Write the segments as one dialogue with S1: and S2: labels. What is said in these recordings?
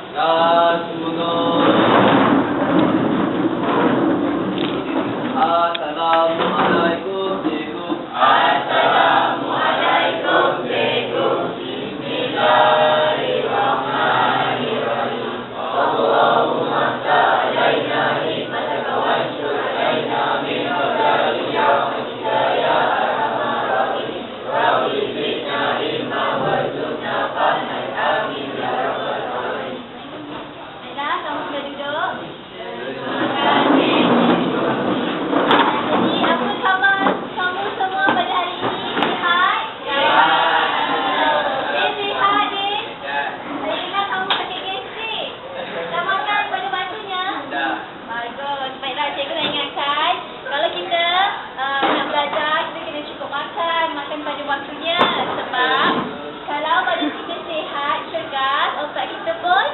S1: Assalamualaikum cikgu.
S2: Assalamualaikum cikgu. Bismillahirrahmanirrahim. Allahumma sa'alaina hikmataka wa syur'alaina min fadlika wa hidayah arhamar rahimin. Rabbi zidna ilma warzuqna fahman. Amin ya rabbal alamin.
S3: Baiklah, kamu sudah duduk. Jadi, apa khabar kamu semua pada hari ini? Sihat? Sihat, Din? Saya ingat kamu sakit gastrik. Dah makan pada batunya? Bagus. Baiklah, cikgu nak ingatkan, kalau kita nak belajar, kita kena cukup makan pada waktunya. Sebab kalau badan kita sihat, cergas, otak kita pun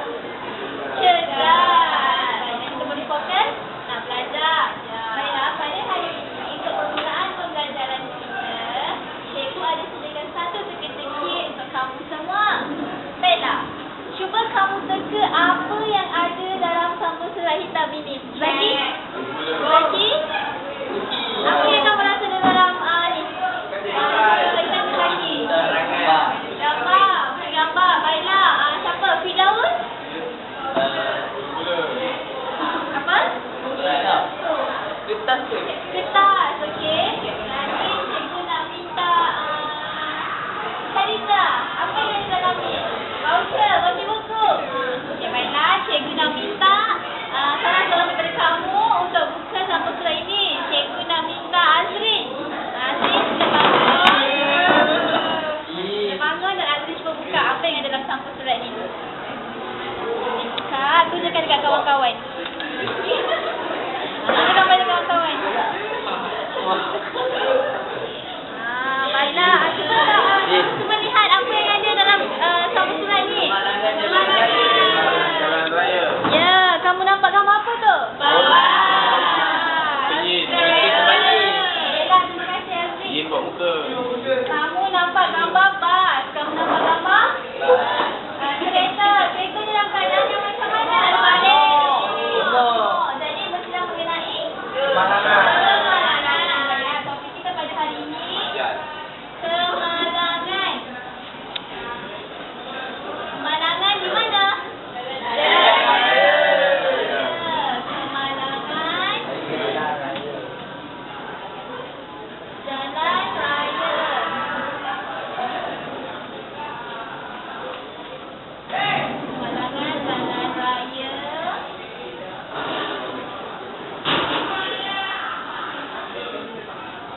S3: cerdas. Baiklah, kita boleh fokus nak belajar. Baiklah, pada hari ini, untuk permulaan pembelajaran kita, cikgu ada sediakan satu teka-teki untuk kamu semua. Baiklah, cuba kamu teka apa yang ada dalam sampul surat hitam ini. Zaki? Apa yang kamu rasa dalam ni? Surat hitam ni Zaki? Gambar. Baiklah, siapa? Firdaus? Apa? Kertas, okey. Nanti cikgu nak minta Sarita, apa yang ada dalam ni? Voucher buku. Okey, baiklah, cikgu nak minta salah seorang daripada kamu untuk buka sampul surat ini. Cikgu nak minta Azrin. Azrin, sila bangun. Sila bangun dan Azrin cuba buka apa yang ada dalam sampul surat ni. Buka, tunjukkan dekat kawan-kawan. Tunjukkan pada kawan-kawan. Baiklah, cuba lihat apa yang ada dalam sampul surat ni. Ya, kamu nampak gambar apa tu? Baiklah, terima kasih Azrin. Kamu nampak gambar bas. Kamu nampak gambar? Kereta ni dalam keadaan yang macam mana? Jadi bercerita mengenai kemalangan. Topik kita pada hari ini kemalangan. Kemalangan di mana? Kemalangan jalan raya. Kemalangan jalan raya.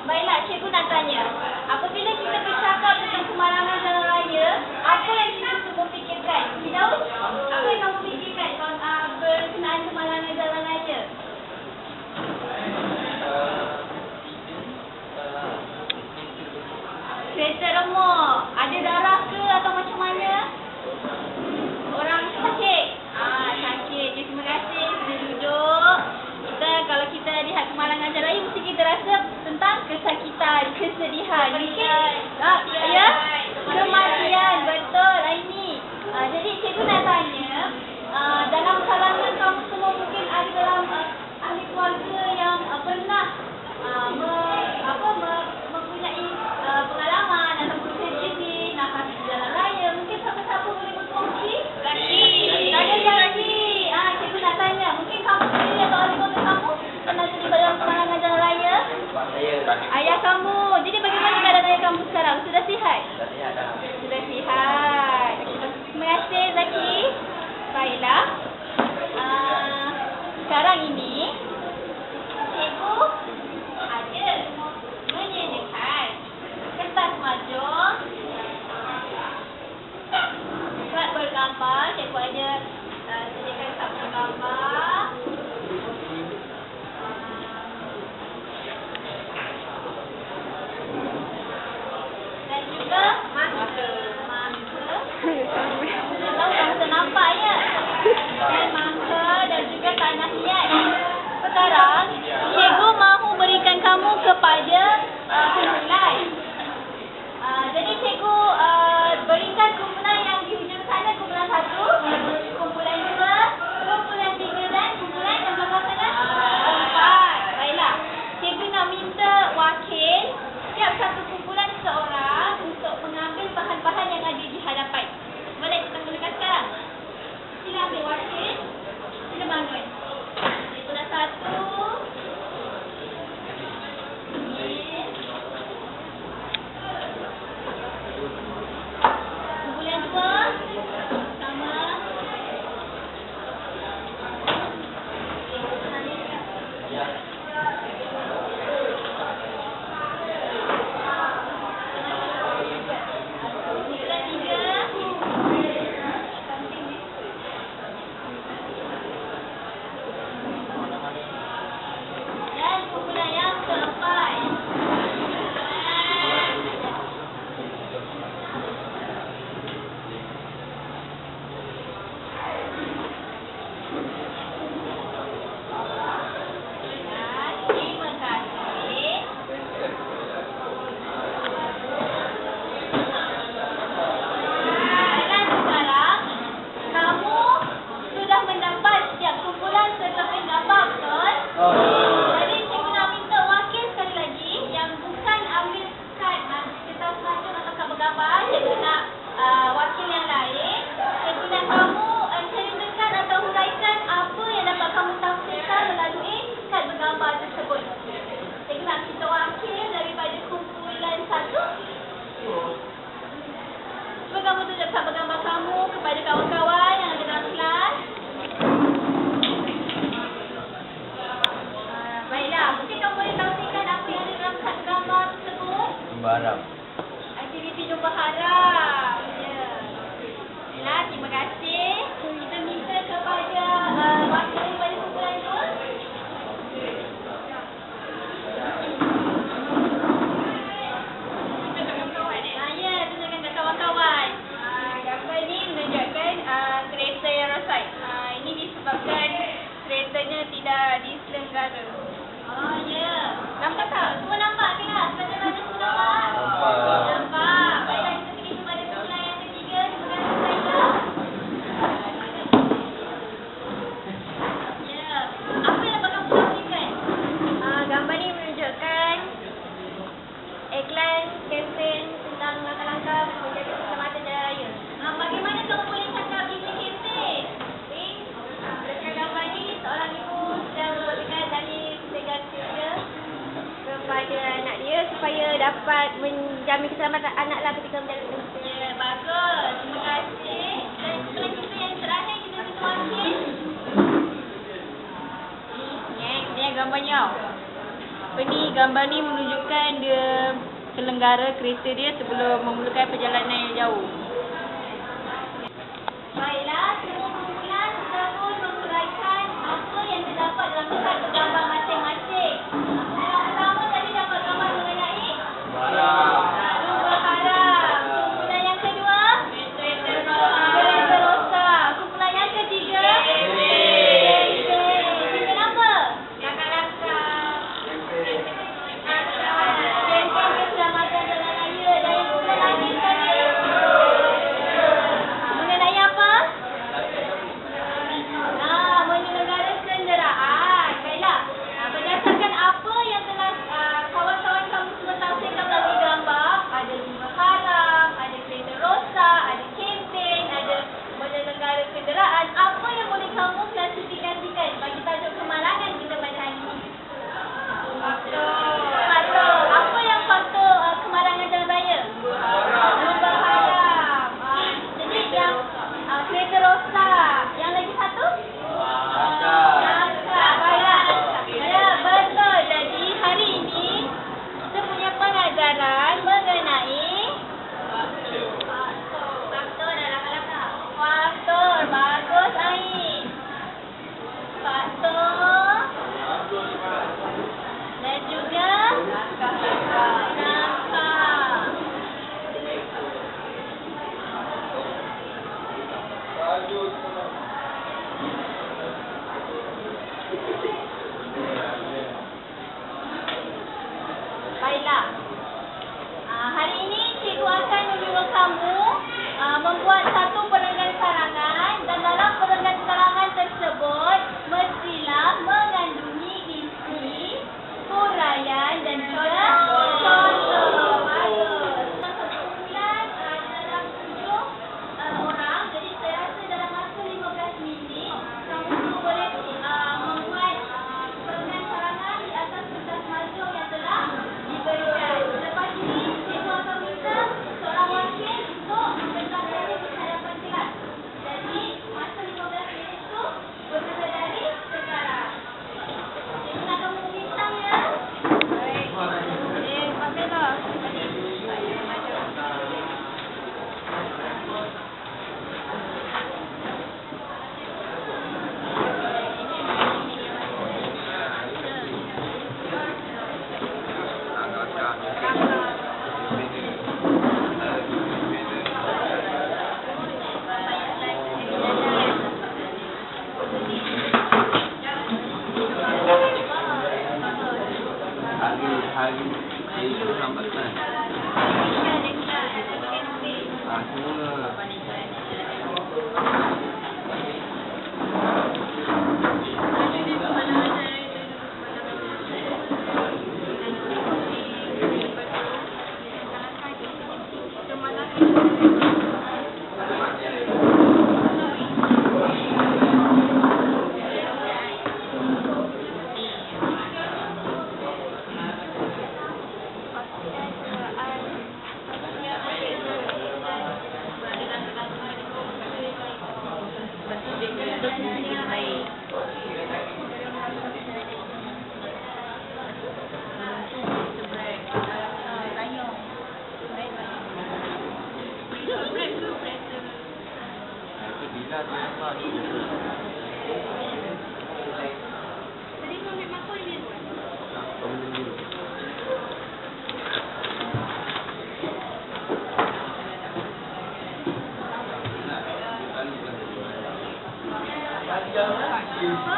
S3: Baiklah, cikgu nak tanya. Apabila kita bercakap tentang kemalangan jalan raya, apa yang kita semua fikirkan? Firdaus, apa yang kamu fikirkan berkenaan kemalangan jalan raya? Kereta remuk. Ada darah ke atau macam mana? Orang sakit? Sakit. Okay, terima kasih. Sudah duduk. Kalau kita lihat kemalangan jalan raya, mesti kita rasa tentang kesakitan, kesedihan. Ya? Kematian. Betul. Ini. Jadi, cikgu nak tanya, dalam kalangan kamu semua mungkin ada dalam ahli keluarga yang pernah mempunyai pengalaman ataupun kerja di nafas jalan raya. Mungkin siapa-siapa boleh berkongsi? Laki. Cikgu nak tanya, mungkin kamu sendiri atau ahli keluarga kamu pernah terlibat dalam kemalangan jalan raya? Ayah kamu. Jadi bagaimana keadaan ayah kamu sekarang? Sudah sihat? Sudah sihat. Terima kasih Zaki. Baiklah. Sekarang ini cikgu ada menyediakan kertas majung, surat bergambar. Cikgu ada sediakan surat bergambar. Dan juga mangsa. Kalau kamu ternampak ya. Dan mangsa dan juga tanah liat. Sekarang, cikgu mahu berikan kamu kepada kumpulan. Jadi cikgu berikan kumpulan yang di hujung sana, kumpulan 1, kumpulan 2 kamu kepada kawan-kawan yang ada dalam kelas. Baiklah, mungkin kamu boleh kongsikan apa yang ada dalam gambar tersebut?
S2: Jumpa harap.
S3: Aktiviti jumpa harap. Ya. Baiklah, terima kasih. Kita minta kepada wakil daripada kumpulan 2. Kawan-kawan, gambar ini menunjukkan kereta yang rosak. Ini disebabkan keretanya tidak diselenggara. Oh ya, nampak tak? Semua nampak ke tak? Bagaimana semua nampak?
S2: Nampak.
S3: Nampak. Baiklah, kita pergi kepada kumpulan yang ketiga. Terima kasih Zailah. Ya, apa yang dapat kamu kongsikan? Gambar ini menunjukkan iklan kempen tentang langkah-langkah menjaga keselamatan jalan raya. Bagaimana kamu boleh cakap ini kempen? Berdasarkan gambar ini, seorang ibu sedang memberikan dalih segar-segar kepada anak dia supaya dapat menjamin keselamatan anaklah ketika menjalankan kempen. Ya, bagus. Terima kasih. Dan kumpulan kita yang terakhir, kita minta wakil. Ini gambarnya. Gambar ni menunjukkan dia selenggara kereta dia sebelum memulakan perjalanan yang jauh. Baiklah, semua kumpulan sudah pun menguraikan apa yang terdapat dalam satu gambar masing-masing. Yang pertama tadi dapat gambar mengenai lumba haram. Kumpulan yang kedua, kereta rosak. Kumpulan yang ketiga, kumpulan apa? Keselamatan jalan raya. Dan yang kumpulan akhir tadi mengenai apa? Menyelenggara kenderaan. Baiklah, berdasarkan apa yang telah kawan-kawan kamu semua tampilkan melalui gambar, ada lumba haram, ada kereta rosak, ada kempen, ada menyelenggara kenderaan. Apa yang boleh kamu klasifikasikan bagi tajuk kemalangan kita pada hari ini? Faktor. Apa yang faktor kemalangan jalan raya? Lumba haram. Jadi yang kereta rosak. Yang lagi satu? Nakal. Baiklah. Ya, betul. Jadi hari ini kita punya pengajaran mengenai faktor dalam langkah. Faktor. Bagus, Ain. Faktor. Dan juga nakal. Baiklah. Hari ini cikgu akan menyuruh kamu membuat satu perenggan sarangan dan dalam perenggan sarangan tersebut mestilah mengandungi isi, huraian dan juga contoh. Bagus. Satu kumpulan dalam 7 orang. Jadi saya rasa dalam masa 5 dengan baik. Tayung. Baik. Break.
S2: Bila tu nampak ni.
S3: Tadi kau ambil mangkuk ni biru.
S2: Kemudian biru.
S3: Apa?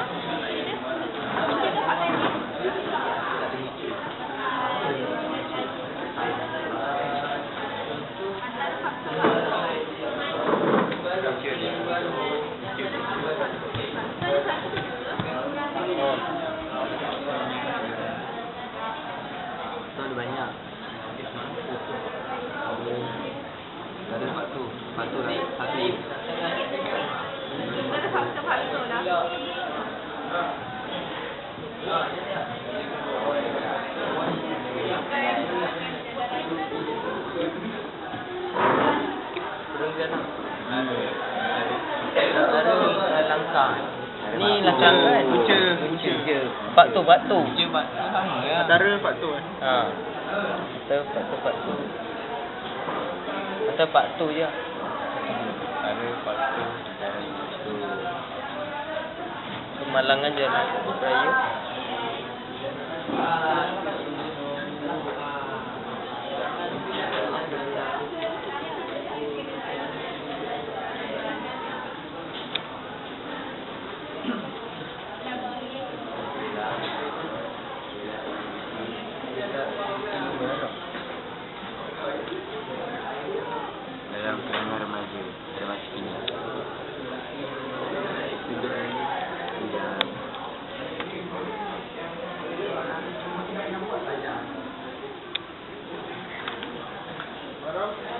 S3: Kita dapat tadi. Antara faktor
S2: Tu ada banyak. Ada satu lah. Satu.
S3: antara faktor lah.
S2: Ada langkah.
S1: Ni langkah kan?
S2: Punca.
S1: Faktor.
S2: Punca sama ya.
S4: Antara faktor
S1: Ha. Faktor. Atau faktor je.
S2: Ada faktor.
S1: Kemalangan je lah. Raya.
S2: Dalam keadaan remaja ini. Sudut ini.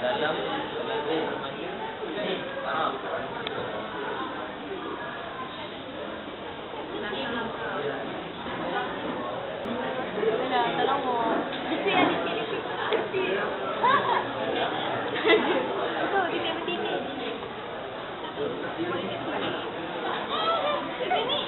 S1: Dalam
S3: Dah, tolong mo. Di sini. Tuh, di sini. Sini.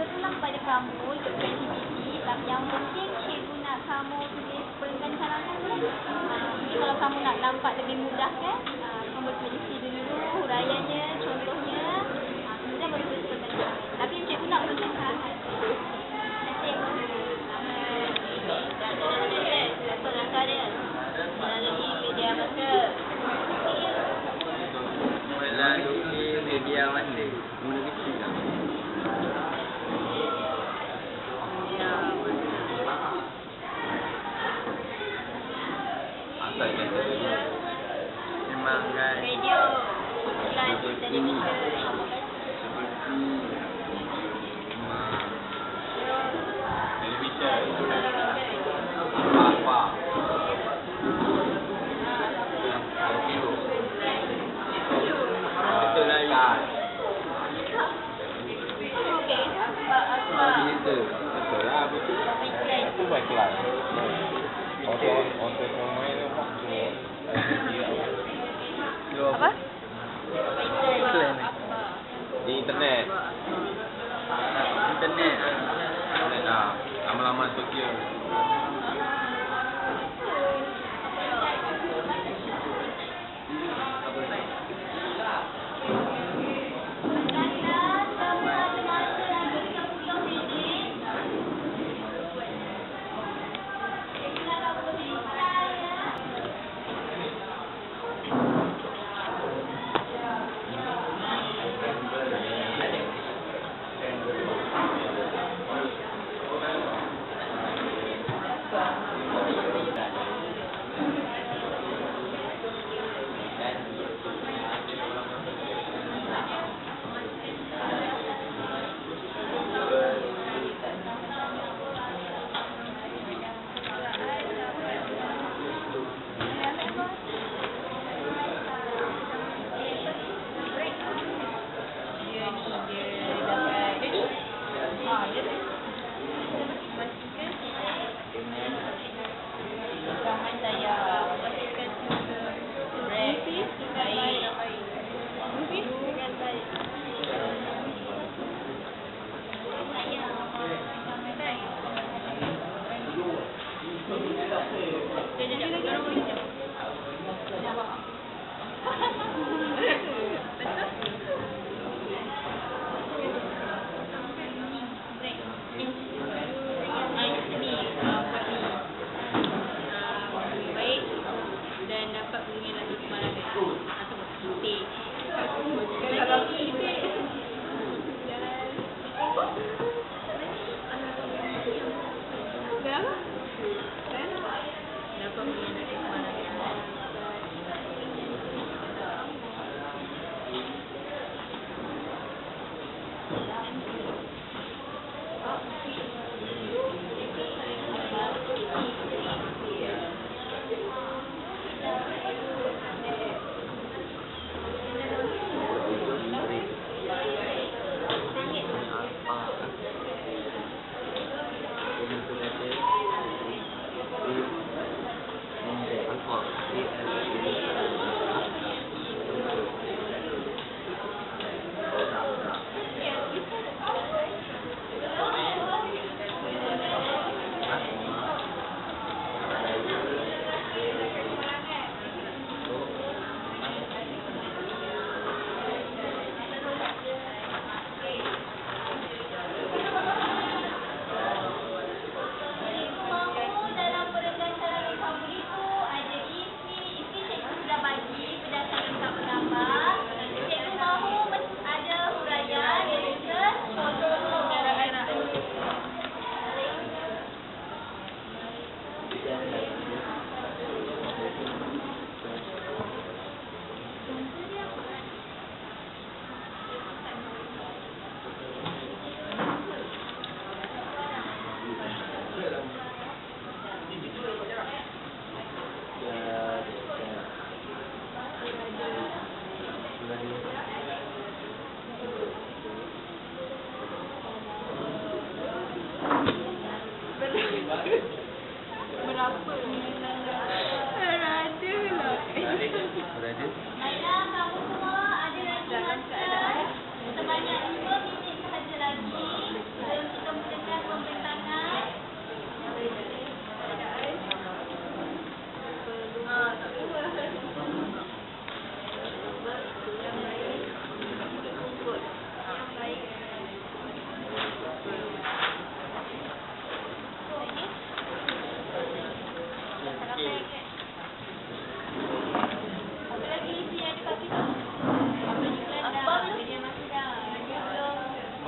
S3: Terpulang pada kamu ikut aktiviti, tapi yang penting cikgu nak kamu tulis perenggan kalangan tu. Jadi kalau kamu nak nampak lebih mudah kan, kamu boleh tulis dulu huraiannya, contohnya, kemudian baru tulis perenggan kalangan. Tapi yang cikgu nak perenggan kalangan. Langkah dia melalui media masa.
S2: Melalui media mana? Mula kecil lah. Asal kata memang kan
S3: Radio, slide.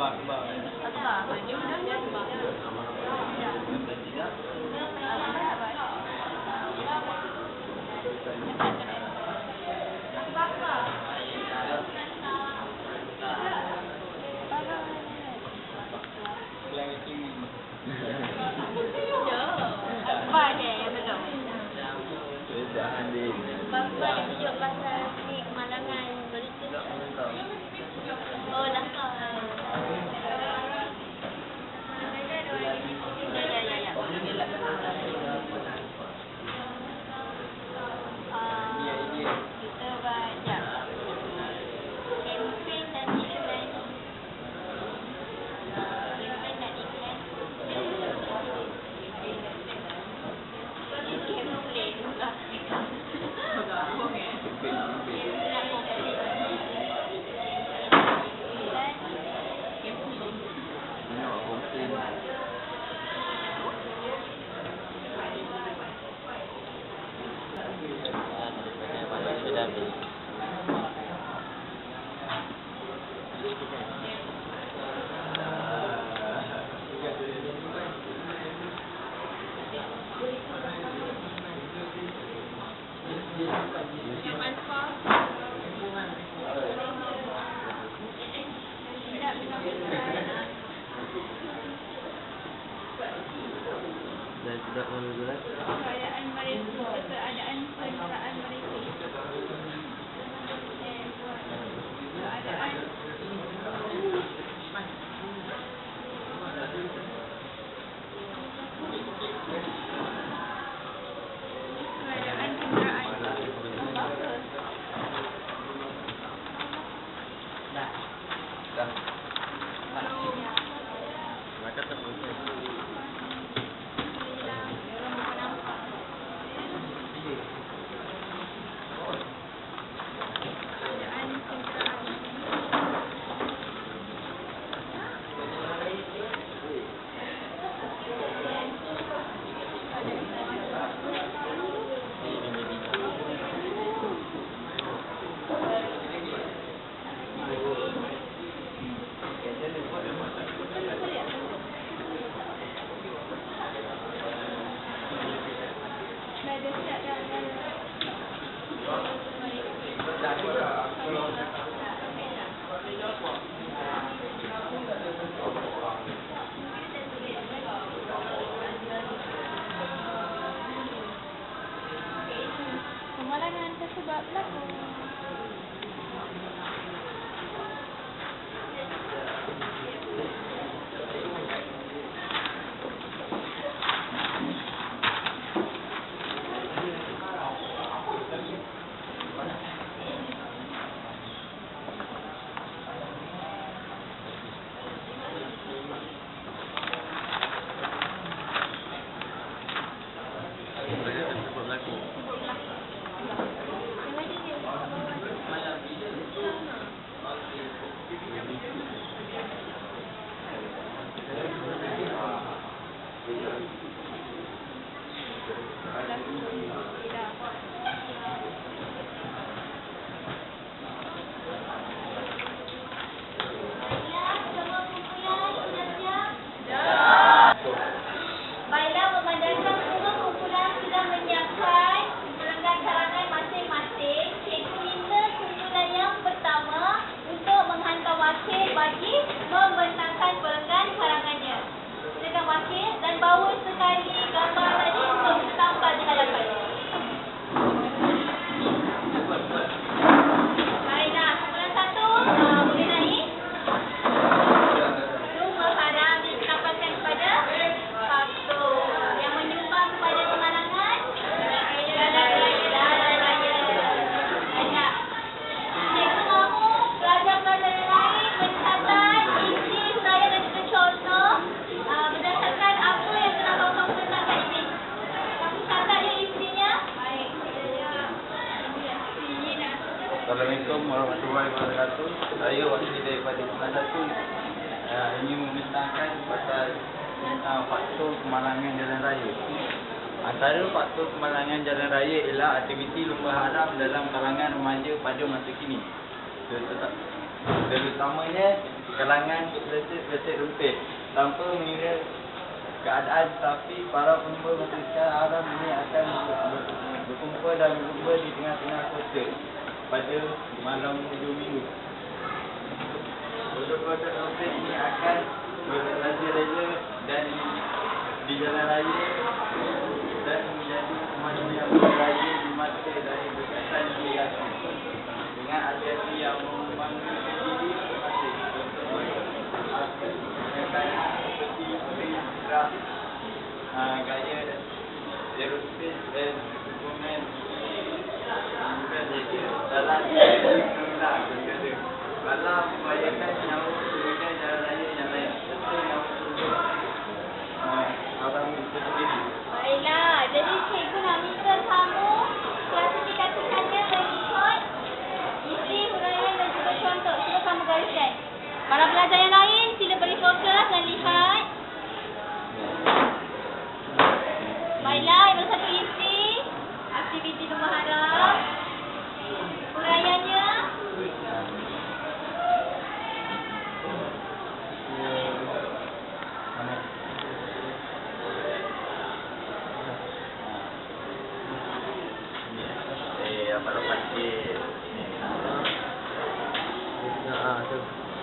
S2: Akbar.
S3: Akbar. Dia undangnya Akbar. Akbar je yang belum.
S2: Sudah Andin.
S3: Bapa yang tunjuk pasal ni kemalangan berita. Oh, langkah. Kita banyak campaign dan iklan. Campaign dan iklan. Campaign pula.
S1: Sudah habis. Dan sudah mengulas.
S3: Keadaan mereka, keadaan perasaan mereka. Keadaan
S1: Maka terputus.
S3: kemalangan tersebab berlaku. Baiklah, memandangkan semua kumpulan sudah menyiapkan perenggan karangan masing-masing, cikgu minta kumpulan yang pertama untuk menghantar wakil bagi membentangkan perenggan karangannya. Silakan wakil dan bawa sekali gambar tadi untuk ditampal di hadapan. Baiklah, kumpulan satu boleh naik. Semua harap ditampalkan kepada satu yang menyumbang kepada kemalangan jalan raya. Banyak. Cikgu mahu pelajar-pelajar yang lain mencatat isi saya dan juga contoh berdasarkan apa yang telah bapak bentangkan ini. Kamu catat ya isinya? Baik.
S2: Assalamualaikum warahmatullahi wabarakatuh. Saya wakil daripada Kelas 1 ingin membentangkan pasal faktor kemalangan jalan raya. Antara faktor kemalangan jalan raya ialah aktiviti lupa haram dalam kalangan remaja pada masa kini. Terutamanya kalangan bersih rumput tanpa mengira keadaan, tapi para penyembah Masjid Haram ini akan berkumpul dan berkumpul di tengah-tengah kota pada malam hujung minggu. Kodok-kodok rumput ini akan beraja-raja dan di jalan raya dan menjadi pemandu yang berjaya di mata dari berkaitan dengan hati-hati yang membangun diri masing seperti bergerak gaya aerospace dan dokumen bukan saja dalam dalam membayangkan nyawa sebagai jalan raya yang lain serta nyawa orang itu sendiri.
S3: Baiklah, jadi cikgu nak minta kamu klasifikasikannya mengikut isi huraian dan juga contoh. Cuba kamu gariskan. Para pelajar yang lain sila beri fokus dan lihat. Baiklah, yang satu isi aktiviti rumah harap. Huraiannya.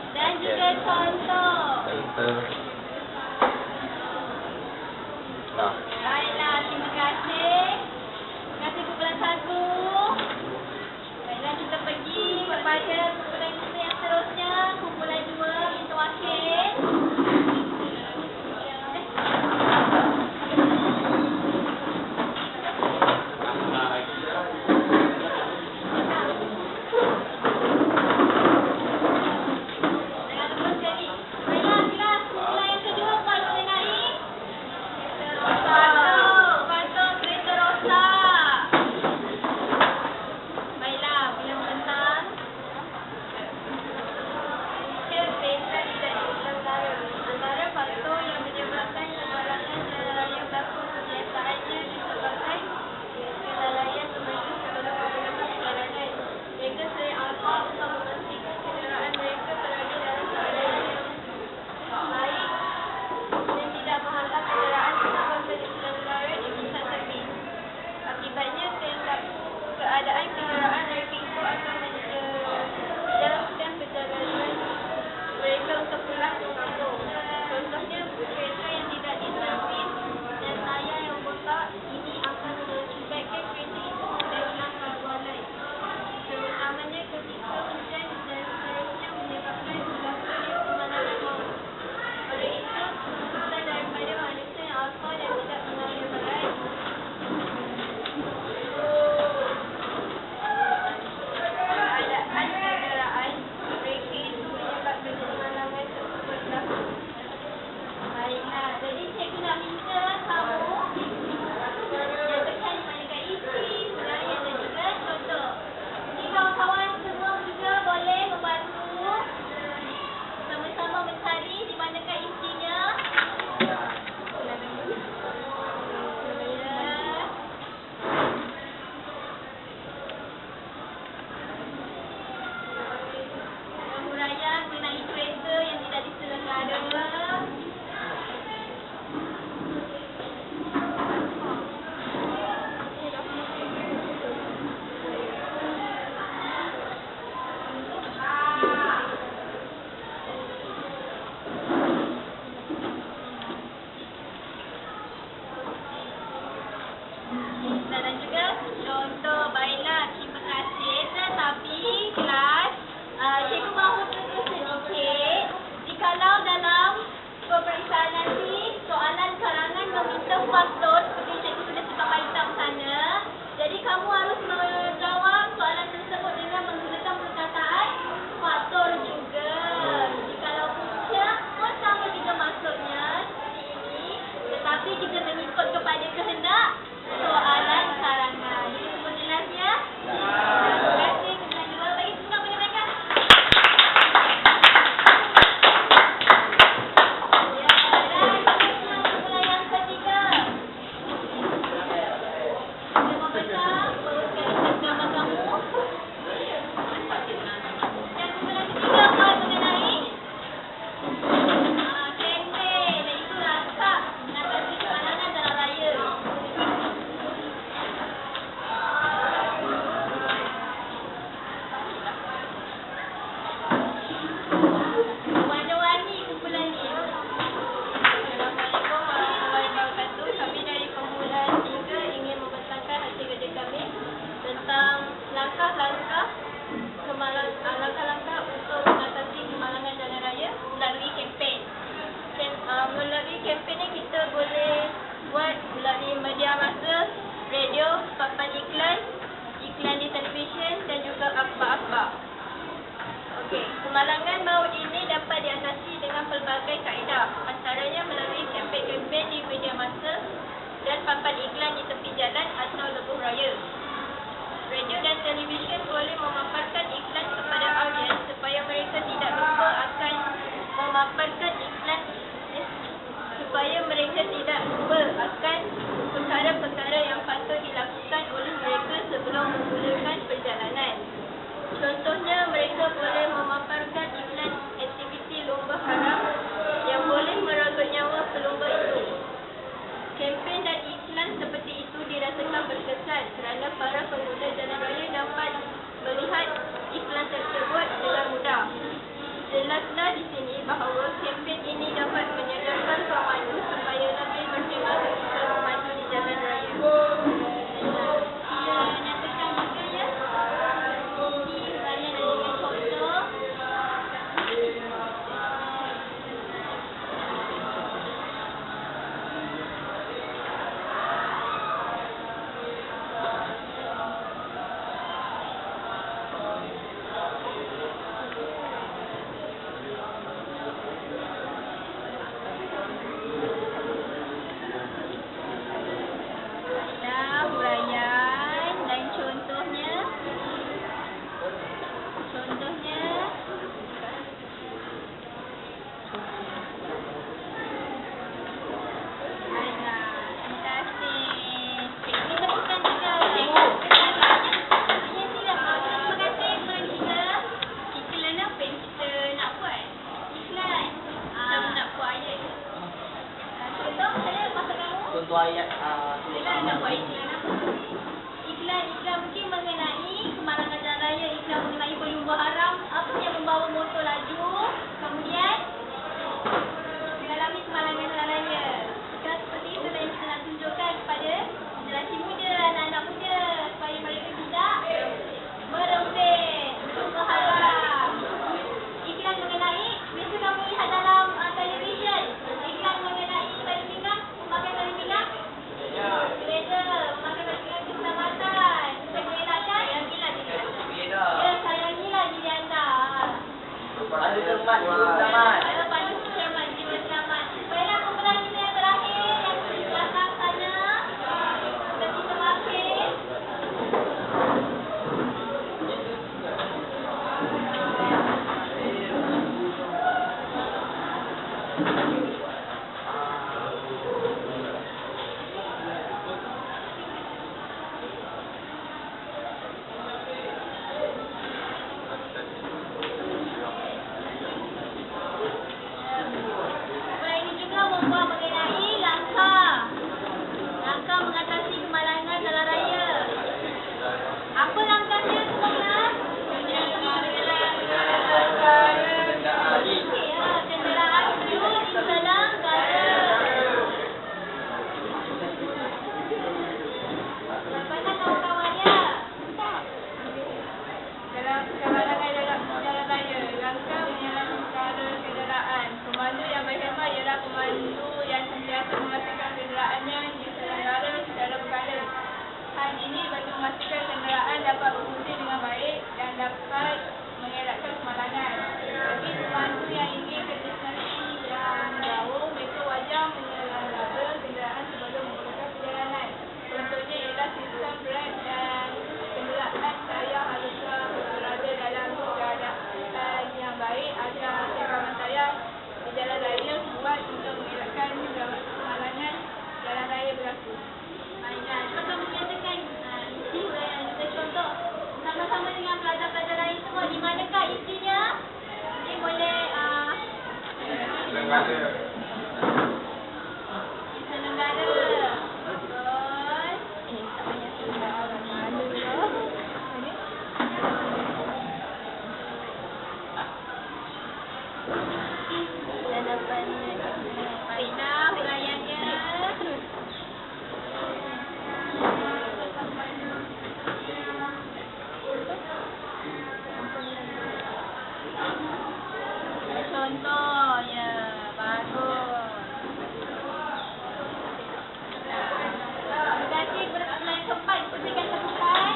S3: Dan juga contoh. Baiklah, terima kasih. Terima kasih kumpulan 1. Baiklah, kita pergi kepada kumpulan yang seterusnya. Kumpulan 2, minta wakil. Jangan lupa sekali. Baiklah, kelas. Kemalangan maut ini dapat diatasi dengan pelbagai kaedah, antaranya melalui kempen-kempen di media massa dan papan iklan di tepi jalan atau lebuh raya. Radio dan televisyen boleh memaparkan iklan kepada audiens supaya mereka tidak lupa akan memaparkan iklan perkara-perkara yang patut dilakukan oleh mereka sebelum memulakan perjalanan. Contohnya, mereka boleh memaparkan iklan aktiviti lomba haram yang boleh merogoh nyawa pelumba itu. Kempen dan iklan seperti itu dirasakan berkesan kerana para pengguna jalan raya dapat melihat iklan tersebut dengan mudah. Jelaslah di sini bahawa kempen ini dapat menyadarkan pemandu supaya lebih berhemah ketika memandu di jalan raya. Saya nyatakan juga ya, ini saya nak dengan contoh. Huraian dan contohnya terima kasih. Kita bukan juga terima kasih Manisha. Iklan apa yang kita nak buat? Iklan kita nak buat ayat. Contoh saya maksud kamu?
S1: Contoh ayat
S3: Kita nak buat iklan apa? Iklan mungkin mengenai kemalangan jalan raya, iklan mengenai pelumba haram, apa yang membawa motor laju, kemudian mengalami kemalangan jalan raya. Jika seperti itu yang kita nak tunjukkan kepada generasi muda, anak-anak muda, supaya mereka tidak merembet pelumba haram. Iklan mengenai, biasa kamu lihat dalam televisyen, iklan mengenai tali pinggang, memakai tali pinggang. Beza, memakai tali pinggang keselamatan. Kita mengelakkan, sayangilah diri anda. Ya, sayangilah diri anda.
S1: Pandu cermat, selamat.
S3: Ada pandu cermat, jiwa selamat. Baiklah, kumpulan kita yang terakhir, yang di belakang sana. Seperti semakin. Kumpulan ini juga membuat mengenai langkah mengatasi kemalangan jalan raya. Apa langkahnya kumpulan? Ya, kenderaan dulu di selang gara. Mana kawan-kawannya? Dalam kemalangan jalan raya, langkah menyelamatkan cara kenderaan. Pemandu yang berhemah ialah pemandu yang sentiasa memastikan kenderaannya diselenggara secara berkala. Hal ini bagi memastikan kenderaan dapat berfungsi dengan baik dan dapat mengelakkan kemalangan. Bagi pemandu yang ingin ke destinasi yang jauh, mereka wajar menyelenggara kenderaan sebelum memulakan perjalanan. Contohnya ialah sistem brek dan kenderaan saya haruslah berada dalam keadaan yang baik agar kawan saya di jalan raya buat untuk mengelakkan kemalangan jalan raya berlaku. Baiklah, kita menyatakan isi huraian kita contoh sama-sama dengan pelajar-pelajar lain semua. Di manakah isinya? Ini boleh diselenggara. Betul. Tak payah sudah orang malu lah. Dan dapat baiklah huraiannya. Contoh, ya, bagus. Terima kasih berselang sempat berikan tepukan.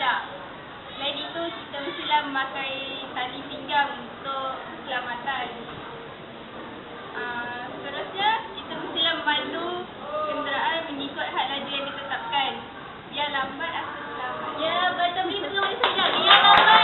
S3: tidak. Selain itu, kita mestilah memakai tali pinggang untuk keselamatan. Seterusnya, kita mestilah memandu kenderaan mengikut had laju yang ditetapkan. Biar lambat atau selamat. Ya, betul betul saja. Biar lambat.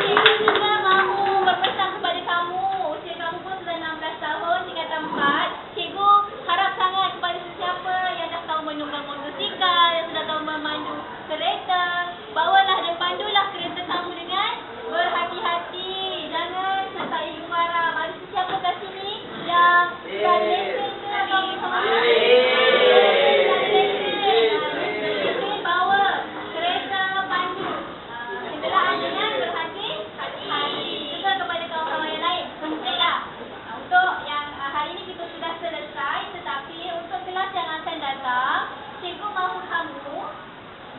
S3: Cikgu juga mahu berpesan kepada kamu. Usia kamu pun sudah 16 tahun, tingkatan 4. Cikgu harap sangat kepada sesiapa yang dah tahu menunggang motosikal, yang sudah tahu memandu kereta, bawalah dan pandulah kereta kamu dengan berhati-hati. Jangan sampai ibu marah. Ada sesiapa kat sini yang dah lesen ke atau lesen bawa kereta pandu kenderaan dengan berhati-hati. Juga kepada kawan-kawan yang lain. Baiklah. Untuk yang hari ini kita sudah selesai, tetapi untuk kelas yang akan datang, cikgu mahu kamu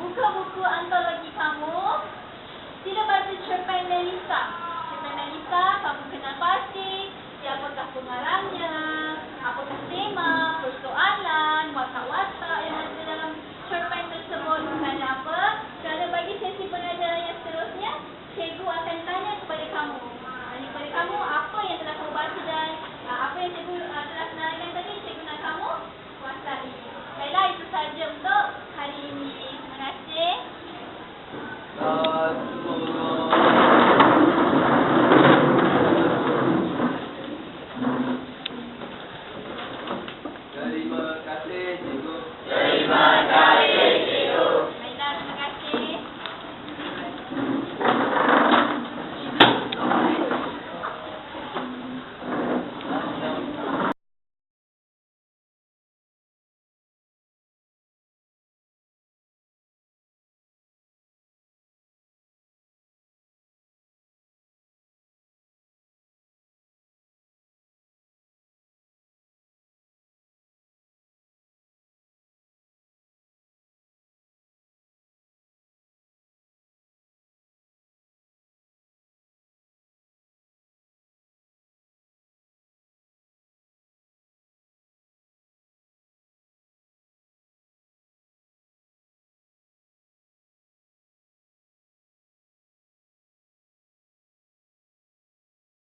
S3: buka buku antologi kamu. Sila baca cerpen Melissa. Cerpen Melissa, kamu kenal pasti siapakah pengarangnya, apakah tema, persoalan, watak-watak.